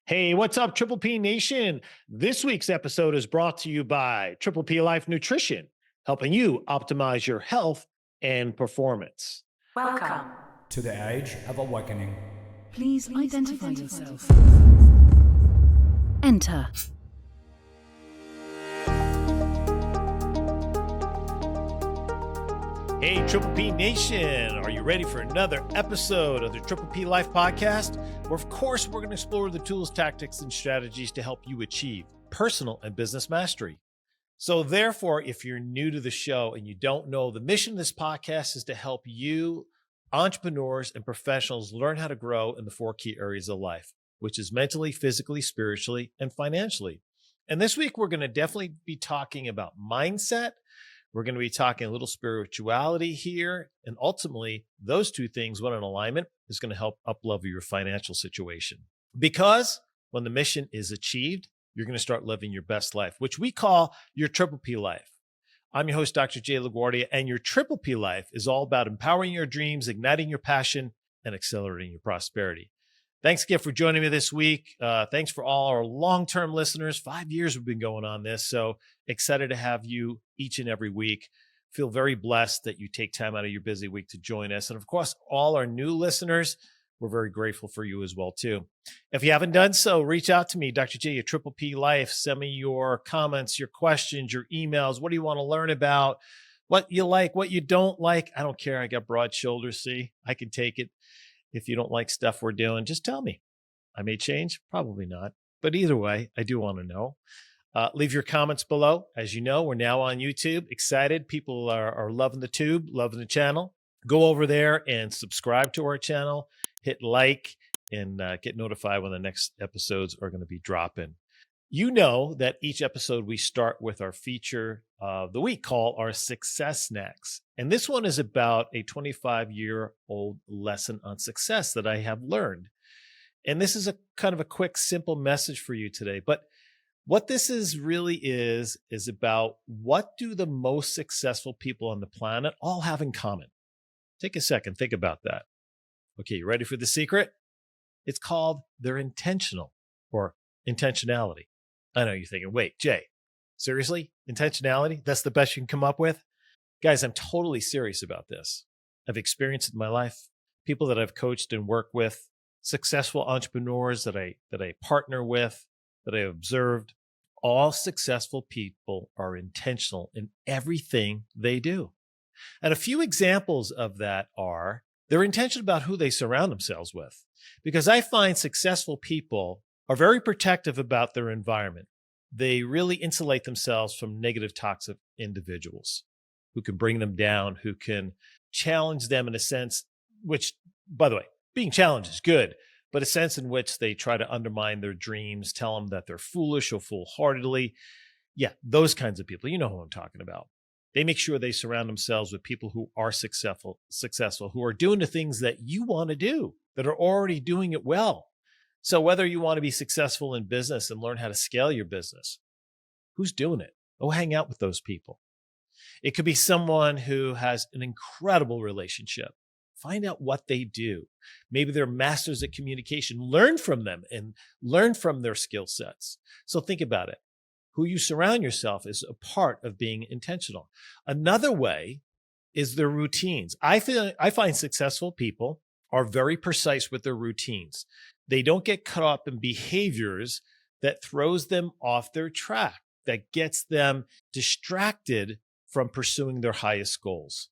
Hey, what's up, Triple P Nation? This week's episode is brought to you by Triple P Life Nutrition, helping you optimize your health and performance. Welcome to the Age of Awakening. Please identify yourself. Enter. Hey, Triple P Nation, are you ready for another episode of the Triple P Life Podcast? Where, of course, we're going to explore the tools, tactics, and strategies to help you achieve personal and business mastery. So therefore, if you're new to the show and you don't know, the mission of this podcast is to help you, entrepreneurs and professionals, learn how to grow in the four key areas of life, which is mentally, physically, spiritually, and financially. And this week, we're going to definitely be talking about mindset. We're going to be talking a little spirituality here. And ultimately, those two things, when in alignment, is going to help uplevel your financial situation. Because when the mission is achieved, you're going to start living your best life, which we call your Triple P life. I'm your host, Dr. Jay LaGuardia, and your Triple P life is all about empowering your dreams, igniting your passion, and accelerating your prosperity. Thanks again for joining me this week. Thanks for all our long-term listeners. 5 years we've been going on this, so excited to have you each and every week. Feel very blessed that you take time out of your busy week to join us. And of course, all our new listeners, we're very grateful for you as well, too. If you haven't done so, reach out to me, Dr. J, at Triple P Life. Send me your comments, your questions, your emails. What do you want to learn about? What you like, what you don't like. I don't care. I got broad shoulders, see? I can take it. If you don't like stuff we're doing, just tell me. I may change, probably not. But either way, I do want to know. Leave your comments below. As you know, we're now on YouTube. Excited. People are loving the tube, loving the channel. Go over there and subscribe to our channel. Hit like and get notified when the next episodes are going to be dropping. You know that each episode we start with our feature of the week called our Success Snacks. And this one is about a 25-year-old lesson on success that I have learned. And this is a kind of a quick, simple message for you today. But what this really is about what do the most successful people on the planet all have in common? Take a second, think about that. Okay, you ready for the secret? It's called they're intentional or intentionality. I know you're thinking, wait, Jay, seriously? Intentionality? That's the best you can come up with? Guys, I'm totally serious about this. I've experienced it in my life. People that I've coached and worked with, successful entrepreneurs that I partner with, that I observed, all successful people are intentional in everything they do. And a few examples of that are they're intentional about who they surround themselves with. Because I find successful people are very protective about their environment. They really insulate themselves from negative, toxic individuals who can bring them down, who can challenge them in a sense, which, by the way, being challenged is good, but a sense in which they try to undermine their dreams, tell them that they're foolish or foolhardily. Yeah, those kinds of people. You know who I'm talking about. They make sure they surround themselves with people who are successful, who are doing the things that you want to do, that are already doing it well. So whether you want to be successful in business and learn how to scale your business, who's doing it? Go hang out with those people. It could be someone who has an incredible relationship. Find out what they do. Maybe they're masters at communication. Learn from them and learn from their skill sets. So think about it. Who you surround yourself is a part of being intentional. Another way is their routines. I find successful people are very precise with their routines. They don't get caught up in behaviors that throws them off their track, that gets them distracted from pursuing their highest goals.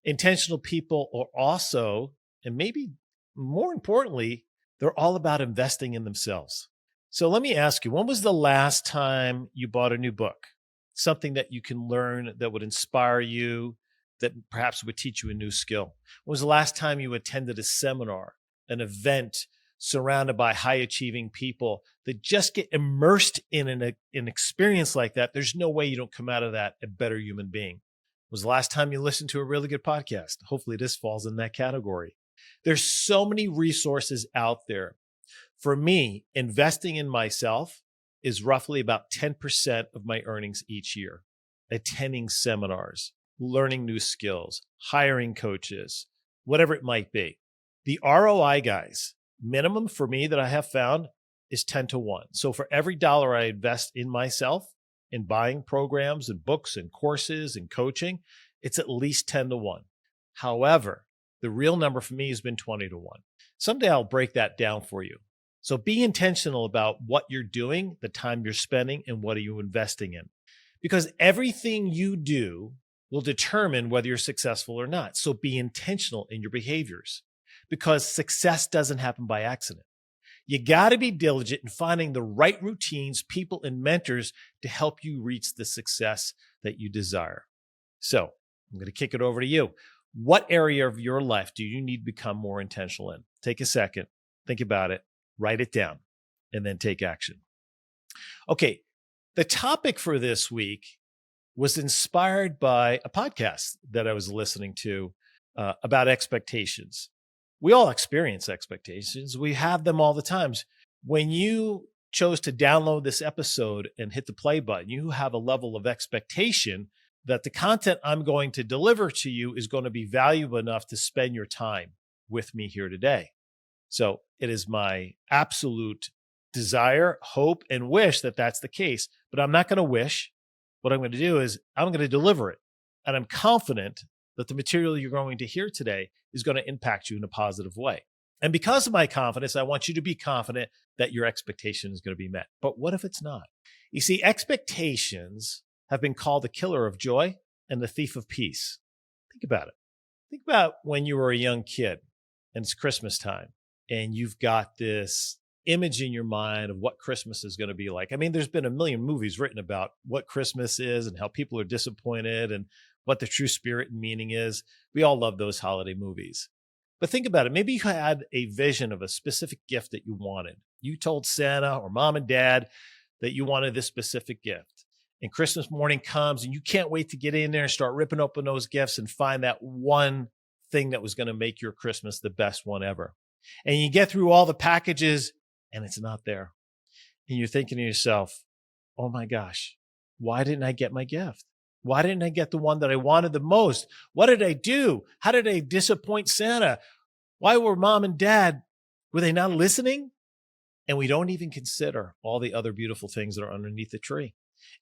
Intentional people are also, and maybe more importantly, they're all about investing in themselves. So let me ask you, when was the last time you bought a new book? Something that you can learn that would inspire you, that perhaps would teach you a new skill? When was the last time you attended a seminar, an event surrounded by high-achieving people that just get immersed in an experience like that? There's no way you don't come out of that a better human being. When was the last time you listened to a really good podcast? Hopefully this falls in that category. There's so many resources out there. For me, investing in myself is roughly about 10% of my earnings each year. Attending seminars, learning new skills, hiring coaches, whatever it might be. The ROI, guys, minimum for me that I have found is 10 to 1. So for every dollar I invest in myself, in buying programs and books and courses and coaching, it's at least 10 to 1. However, the real number for me has been 20 to 1. Someday I'll break that down for you. So be intentional about what you're doing, the time you're spending, and what are you investing in. Because everything you do will determine whether you're successful or not. So be intentional in your behaviors, because success doesn't happen by accident. You got to be diligent in finding the right routines, people, and mentors to help you reach the success that you desire. So I'm going to kick it over to you. What area of your life do you need to become more intentional in? Take a second, think about it, write it down, and then take action. Okay, the topic for this week was inspired by a podcast that I was listening to about expectations. We all experience expectations. We have them all the times. When you chose to download this episode and hit the play button, you have a level of expectation that the content I'm going to deliver to you is going to be valuable enough to spend your time with me here today. So it is my absolute desire, hope, and wish that that's the case. But I'm not going to wish. What I'm going to do is I'm going to deliver it. And I'm confident that the material you're going to hear today is going to impact you in a positive way. And because of my confidence, I want you to be confident that your expectation is going to be met. But what if it's not? You see, expectations have been called the killer of joy and the thief of peace. Think about it. Think about when you were a young kid and it's Christmas time and you've got this image in your mind of what Christmas is going to be like. I mean, there's been a million movies written about what Christmas is and how people are disappointed and what the true spirit and meaning is. We all love those holiday movies. But think about it. Maybe you had a vision of a specific gift that you wanted. You told Santa or mom and dad that you wanted this specific gift. And Christmas morning comes and you can't wait to get in there and start ripping open those gifts and find that one thing that was going to make your Christmas the best one ever. And you get through all the packages and it's not there. And you're thinking to yourself, oh my gosh, why didn't I get my gift? Why didn't I get the one that I wanted the most? What did I do? How did I disappoint Santa? Why were mom and dad, were they not listening? And we don't even consider all the other beautiful things that are underneath the tree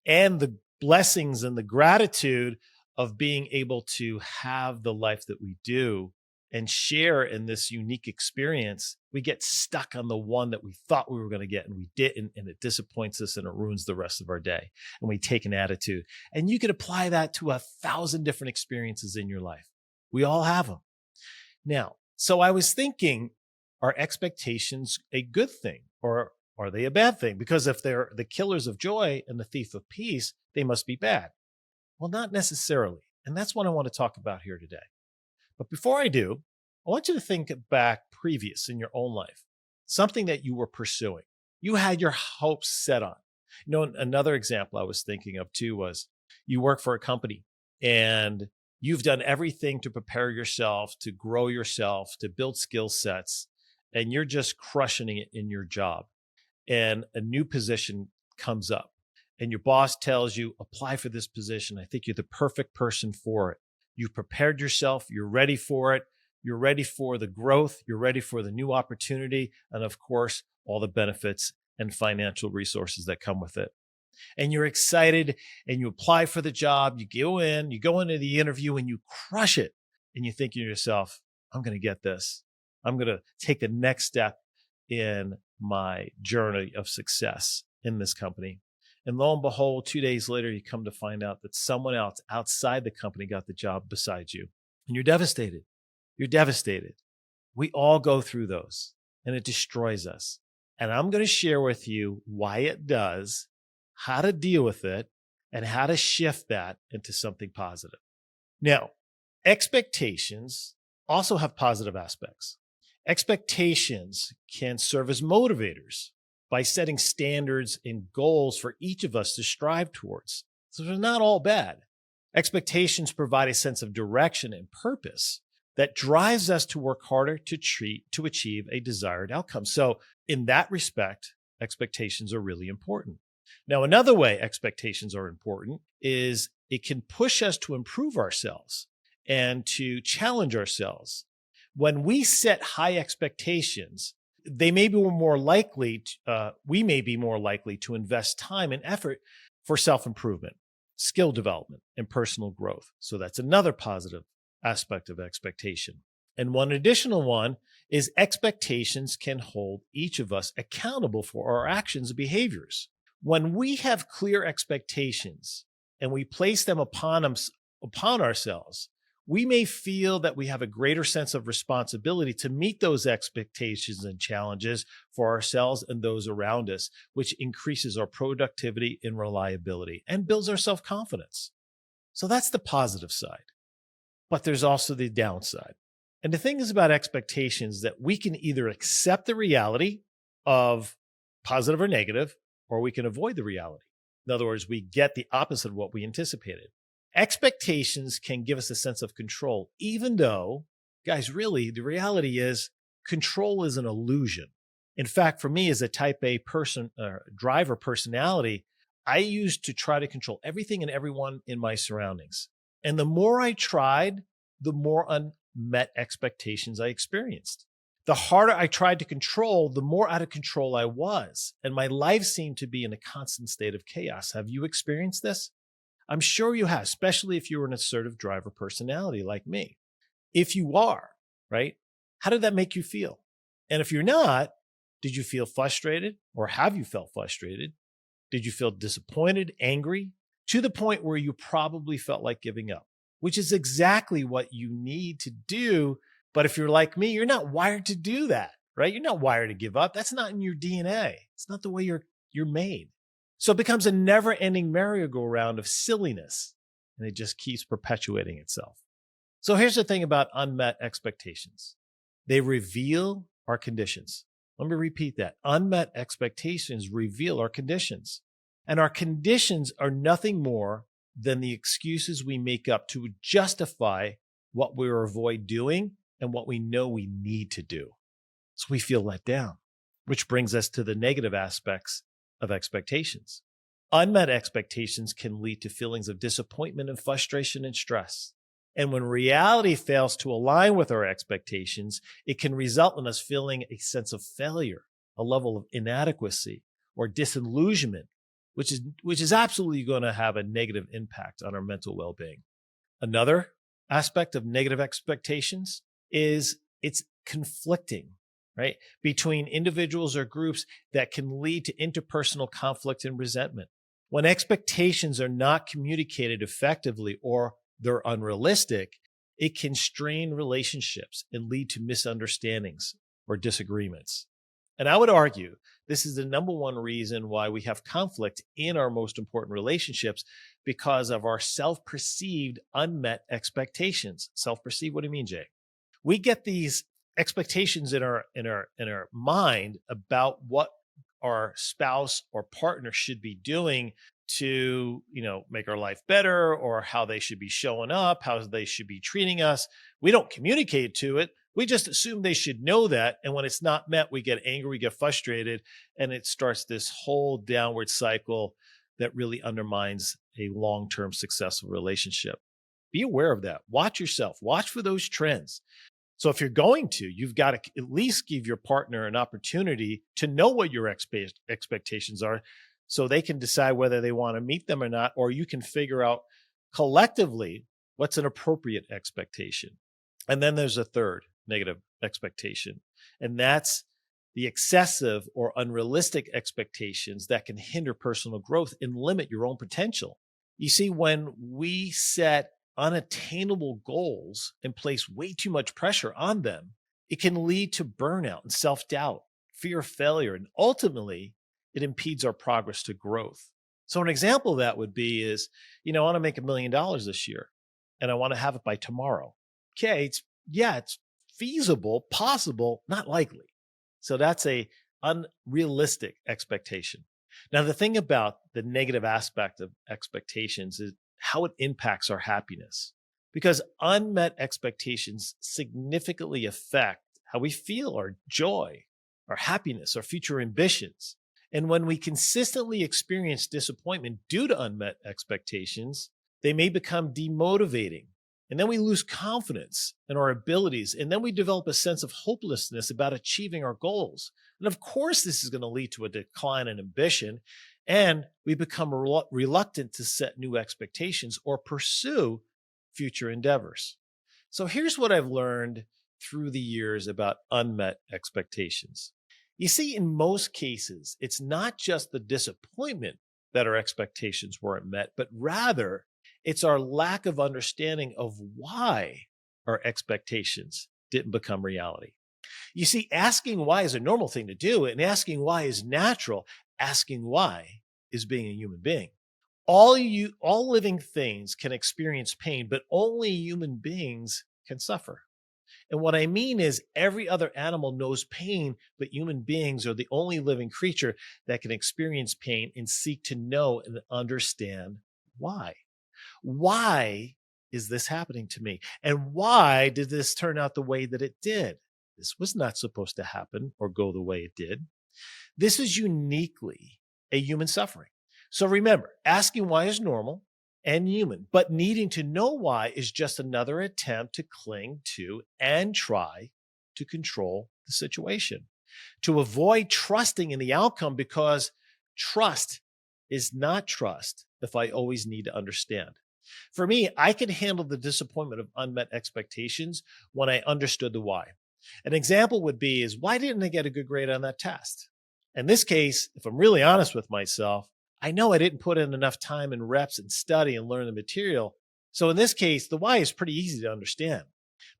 and the blessings and the gratitude of being able to have the life that we do and share in this unique experience. We get stuck on the one that we thought we were going to get and we didn't, and it disappoints us and it ruins the rest of our day. And we take an attitude. And you could apply that to 1,000 different experiences in your life. We all have them. Now, so I was thinking, are expectations a good thing or are they a bad thing? Because if they're the killers of joy and the thief of peace, they must be bad. Well, not necessarily. And that's what I want to talk about here today. But before I do, I want you to think back previous in your own life, something that you were pursuing. You had your hopes set on. You know, another example I was thinking of too was you work for a company and you've done everything to prepare yourself, to grow yourself, to build skill sets, and you're just crushing it in your job. And a new position comes up and your boss tells you, apply for this position. I think you're the perfect person for it. You've prepared yourself. You're ready for it. You're ready for the growth. You're ready for the new opportunity. And of course, all the benefits and financial resources that come with it. And you're excited and you apply for the job. You go into the interview and you crush it. And you think to yourself, I'm going to get this. I'm going to take the next step in my journey of success in this company. And lo and behold, 2 days later, you come to find out that someone else outside the company got the job besides you. And you're devastated. You're devastated. We all go through those and it destroys us. And I'm going to share with you why it does, how to deal with it, and how to shift that into something positive. Now, expectations also have positive aspects. Expectations can serve as motivators by setting standards and goals for each of us to strive towards. So they're not all bad. Expectations provide a sense of direction and purpose that drives us to work harder to achieve a desired outcome. So in that respect, expectations are really important. Now, another way expectations are important is it can push us to improve ourselves and to challenge ourselves. When we set high expectations, we may be more likely to invest time and effort for self-improvement, skill development, and personal growth. So that's another positive aspect of expectation. And one additional one is expectations can hold each of us accountable for our actions and behaviors. When we have clear expectations and we place them upon ourselves, we may feel that we have a greater sense of responsibility to meet those expectations and challenges for ourselves and those around us, which increases our productivity and reliability and builds our self-confidence. So that's the positive side. But there's also the downside. And the thing is about expectations that we can either accept the reality of positive or negative, or we can avoid the reality. In other words, we get the opposite of what we anticipated. Expectations can give us a sense of control, even though, guys, really, the reality is control is an illusion. In fact, for me as a type A driver personality, I used to try to control everything and everyone in my surroundings. And the more I tried, the more unmet expectations I experienced. The harder I tried to control, the more out of control I was. And my life seemed to be in a constant state of chaos. Have you experienced this? I'm sure you have, especially if you're an assertive driver personality like me. If you are, right, how did that make you feel? And if you're not, did you feel frustrated, or have you felt frustrated? Did you feel disappointed, angry, to the point where you probably felt like giving up, which is exactly what you need to do. But if you're like me, you're not wired to do that, right? You're not wired to give up. That's not in your DNA. It's not the way you're made. So it becomes a never-ending merry-go-round of silliness, and it just keeps perpetuating itself. So here's the thing about unmet expectations. They reveal our conditions. Let me repeat that. Unmet expectations reveal our conditions. And our conditions are nothing more than the excuses we make up to justify what we avoid doing and what we know we need to do. So we feel let down, which brings us to the negative aspects of expectations. Unmet expectations can lead to feelings of disappointment and frustration and stress. And when reality fails to align with our expectations, it can result in us feeling a sense of failure, a level of inadequacy, or disillusionment, which is absolutely going to have a negative impact on our mental well-being. Another aspect of negative expectations is it's conflicting, right, between individuals or groups that can lead to interpersonal conflict and resentment. When expectations are not communicated effectively or they're unrealistic, it can strain relationships and lead to misunderstandings or disagreements. And I would argue this is the number one reason why we have conflict in our most important relationships, because of our self-perceived unmet expectations. Self-perceived, what do you mean, Jay? We get these expectations in our mind about what our spouse or partner should be doing to, make our life better, or how they should be showing up, how they should be treating us. We don't communicate to it. We just assume they should know that. And when it's not met, we get angry, we get frustrated, and it starts this whole downward cycle that really undermines a long-term successful relationship. Be aware of that. Watch yourself. Watch for those trends. So if you're going to, you've got to at least give your partner an opportunity to know what your expectations are, so they can decide whether they want to meet them or not, or you can figure out collectively what's an appropriate expectation. And then there's a third negative expectation, and that's the excessive or unrealistic expectations that can hinder personal growth and limit your own potential. You see, when we set unattainable goals and place way too much pressure on them, it can lead to burnout and self-doubt, fear of failure, and ultimately it impedes our progress to growth. So an example of that would be is, I want to make $1 million this year and I want to have it by tomorrow. Okay, it's feasible, possible, not likely. So that's a unrealistic expectation. Now, the thing about the negative aspect of expectations is how it impacts our happiness, because unmet expectations significantly affect how we feel, our joy, our happiness, our future ambitions. And when we consistently experience disappointment due to unmet expectations, they may become demotivating And then we lose confidence in our abilities. And then we develop a sense of hopelessness about achieving our goals. And of course, this is going to lead to a decline in ambition. And we become reluctant to set new expectations or pursue future endeavors. So here's what I've learned through the years about unmet expectations. You see, in most cases, it's not just the disappointment that our expectations weren't met, but rather it's our lack of understanding of why our expectations didn't become reality. You see, asking why is a normal thing to do, and asking why is natural. Asking why is being a human being. All living things can experience pain, but only human beings can suffer. And what I mean is every other animal knows pain, but human beings are the only living creature that can experience pain and seek to know and understand why. Why is this happening to me? And why did this turn out the way that it did? This was not supposed to happen or go the way it did. This is uniquely a human suffering. So remember, asking why is normal and human, but needing to know why is just another attempt to cling to and try to control the situation, to avoid trusting in the outcome, because trust is not trust if I always need to understand. For me, I could handle the disappointment of unmet expectations when I understood the why. An example would be why didn't I get a good grade on that test? In this case, if I'm really honest with myself, I know I didn't put in enough time and reps and study and learn the material. So in this case, the why is pretty easy to understand.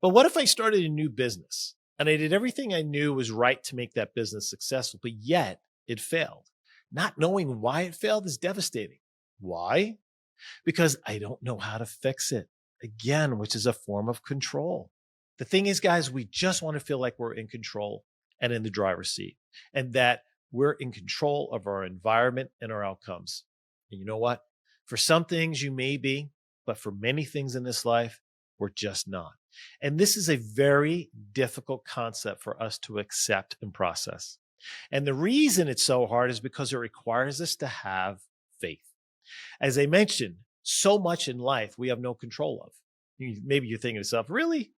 But what if I started a new business and I did everything I knew was right to make that business successful, but yet it failed? Not knowing why it failed is devastating. Why? Because I don't know how to fix it. Again, which is a form of control. The thing is, guys, we just want to feel like we're in control and in the driver's seat, and that we're in control of our environment and our outcomes. And you know what? For some things you may be, but for many things in this life, we're just not. And this is a very difficult concept for us to accept and process. And the reason it's so hard is because it requires us to have faith. As I mentioned, so much in life we have no control of. Maybe you're thinking to yourself, really?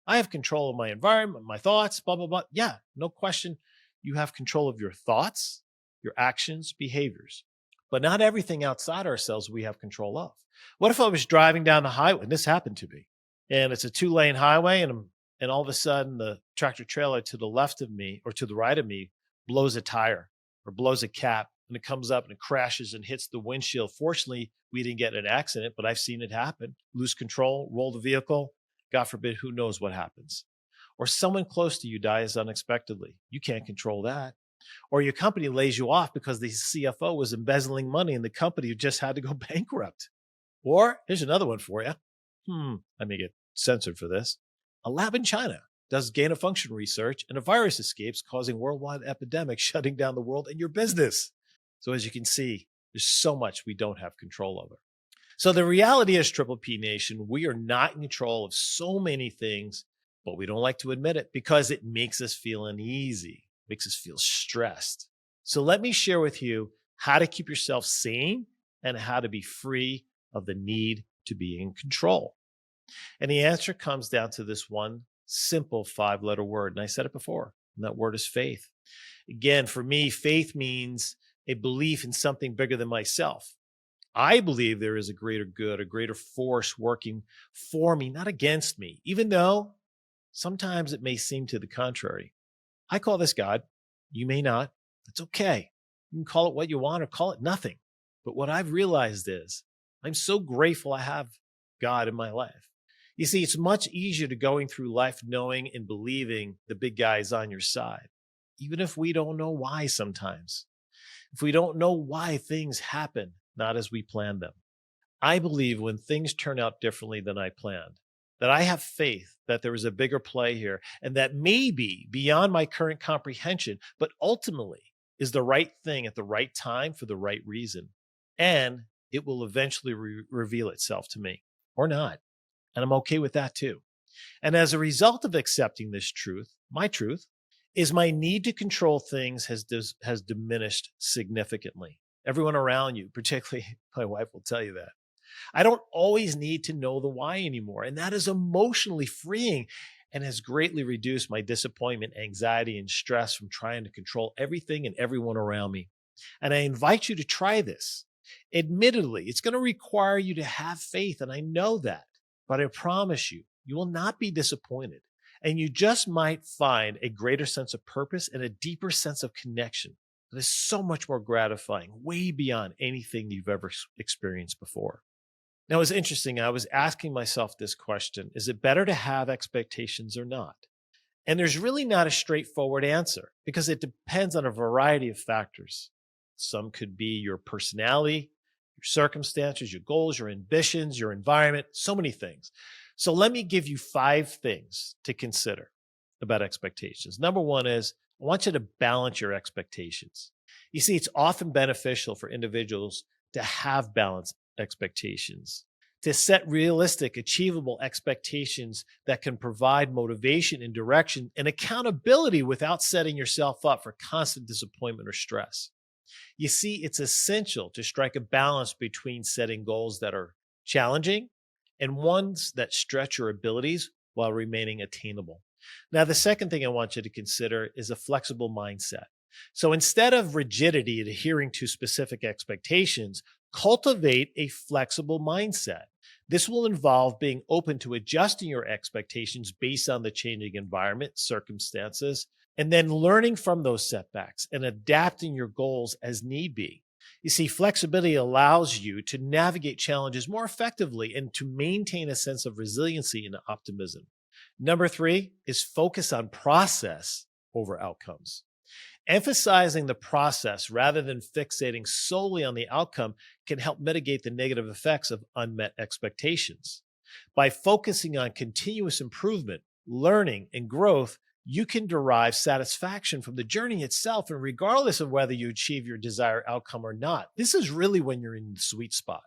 I have control of my environment, my thoughts, blah, blah, blah. Yeah, no question. You have control of your thoughts, your actions, behaviors, but not everything outside ourselves we have control of. What if I was driving down the highway, and this happened to me, and it's a 2-lane highway, and all of a sudden the tractor trailer to the left of me or to the right of me blows a tire or blows a cap, and it comes up and it crashes and hits the windshield. Fortunately, we didn't get in an accident, but I've seen it happen. Lose control, roll the vehicle. God forbid, who knows what happens. Or someone close to you dies unexpectedly. You can't control that. Or your company lays you off because the CFO was embezzling money and the company just had to go bankrupt. Or here's another one for you. I may get censored for this. A lab in China does gain-of-function research and a virus escapes, causing worldwide epidemic, shutting down the world and your business. So as you can see, there's so much we don't have control over. So the reality is, Triple P Nation, we are not in control of so many things, but we don't like to admit it because it makes us feel uneasy, makes us feel stressed. So let me share with you how to keep yourself sane and how to be free of the need to be in control. And the answer comes down to this one simple 5-letter word. And I said it before, and that word is faith. Again, for me, faith means a belief in something bigger than myself. I believe there is a greater good, a greater force working for me, not against me, even though sometimes it may seem to the contrary. I call this God. You may not. It's okay. You can call it what you want or call it nothing. But what I've realized is I'm so grateful I have God in my life. You see, it's much easier to going through life knowing and believing the big guy is on your side, even if we don't know why sometimes. If we don't know why things happen not as we planned them. I believe when things turn out differently than I planned, that I have faith that there is a bigger play here and that may be beyond my current comprehension, but ultimately is the right thing at the right time for the right reason. And it will eventually reveal itself to me or not. And I'm okay with that too. And as a result of accepting this truth, my truth is my need to control things has diminished significantly. Everyone around you, particularly my wife, will tell you that. I don't always need to know the why anymore. And that is emotionally freeing and has greatly reduced my disappointment, anxiety, and stress from trying to control everything and everyone around me. And I invite you to try this. Admittedly, it's going to require you to have faith, and I know that, but I promise you, you will not be disappointed. And you just might find a greater sense of purpose and a deeper sense of connection that is so much more gratifying, way beyond anything you've ever experienced before. Now, it's interesting. I was asking myself this question: is it better to have expectations or not? And there's really not a straightforward answer because it depends on a variety of factors. Some could be your personality, your circumstances, your goals, your ambitions, your environment, so many things. So let me give you 5 things to consider about expectations. Number 1 is I want you to balance your expectations. You see, it's often beneficial for individuals to have balanced expectations, to set realistic, achievable expectations that can provide motivation and direction and accountability without setting yourself up for constant disappointment or stress. You see, it's essential to strike a balance between setting goals that are challenging and ones that stretch your abilities while remaining attainable. Now, the second thing I want you to consider is a flexible mindset. So instead of rigidity adhering to specific expectations, cultivate a flexible mindset. This will involve being open to adjusting your expectations based on the changing environment, circumstances, and then learning from those setbacks and adapting your goals as need be. You see, flexibility allows you to navigate challenges more effectively and to maintain a sense of resiliency and optimism. Number 3 is focus on process over outcomes. Emphasizing the process rather than fixating solely on the outcome can help mitigate the negative effects of unmet expectations. By focusing on continuous improvement, learning, and growth, you can derive satisfaction from the journey itself, and regardless of whether you achieve your desired outcome or not. This is really when you're in the sweet spot.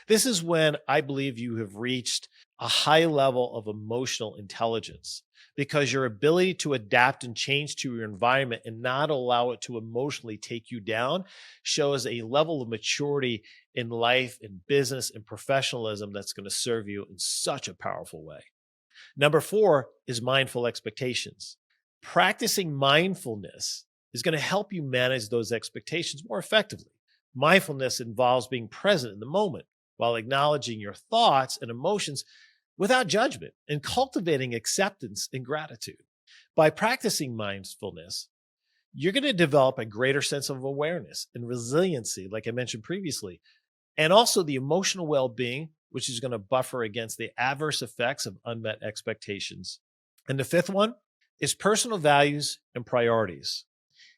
This is when I believe you have reached a high level of emotional intelligence, because your ability to adapt and change to your environment and not allow it to emotionally take you down shows a level of maturity in life, in business, and professionalism that's going to serve you in such a powerful way. Number 4 is mindful expectations. Practicing mindfulness is going to help you manage those expectations more effectively. Mindfulness involves being present in the moment while acknowledging your thoughts and emotions without judgment and cultivating acceptance and gratitude. By practicing mindfulness, you're going to develop a greater sense of awareness and resiliency, like I mentioned previously, and also the emotional well-being, which is going to buffer against the adverse effects of unmet expectations. And the 5th one is personal values and priorities.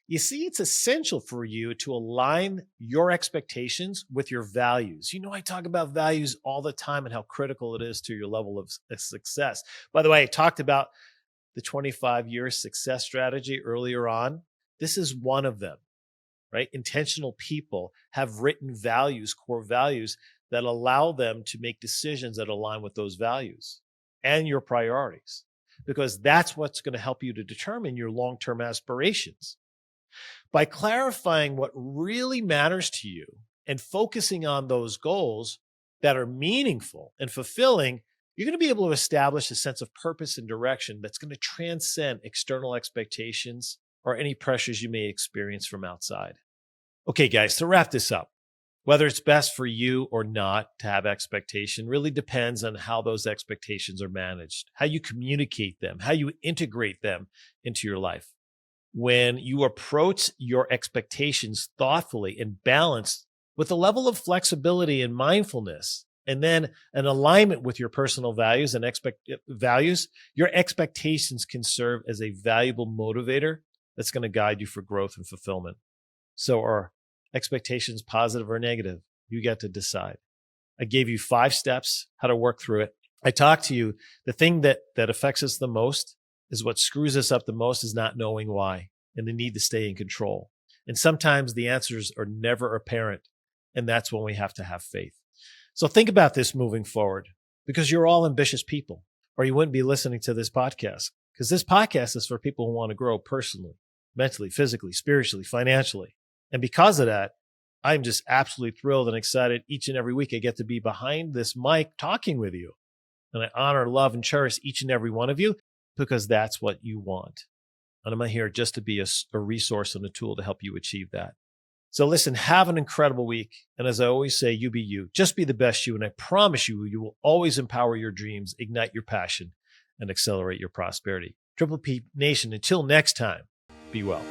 You see, it's essential for you to align your expectations with your values. You know, I talk about values all the time and how critical it is to your level of success. By the way, I talked about the 25-year success strategy earlier on. This is one of them, right? Intentional people have written values, core values, that allow them to make decisions that align with those values and your priorities, because that's what's going to help you to determine your long-term aspirations. By clarifying what really matters to you and focusing on those goals that are meaningful and fulfilling, you're going to be able to establish a sense of purpose and direction that's going to transcend external expectations or any pressures you may experience from outside. Okay, guys, to wrap this up, whether it's best for you or not to have expectation really depends on how those expectations are managed, how you communicate them, how you integrate them into your life. When you approach your expectations thoughtfully and balanced with a level of flexibility and mindfulness, and then an alignment with your personal values and values, your expectations can serve as a valuable motivator that's going to guide you for growth and fulfillment. So are expectations positive or negative? You get to decide. I gave you 5 steps how to work through it. I talked to you. The thing that affects us the most is what screws us up the most is not knowing why and the need to stay in control. And sometimes the answers are never apparent. And that's when we have to have faith. So think about this moving forward, because you're all ambitious people, or you wouldn't be listening to this podcast, because this podcast is for people who want to grow personally, mentally, physically, spiritually, financially. And because of that, I'm just absolutely thrilled and excited each and every week I get to be behind this mic talking with you. And I honor, love, and cherish each and every one of you because that's what you want. And I'm here just to be a resource and a tool to help you achieve that. So listen, have an incredible week. And as I always say, you be you. Just be the best you. And I promise you, you will always empower your dreams, ignite your passion, and accelerate your prosperity. Triple P Nation, until next time, be well.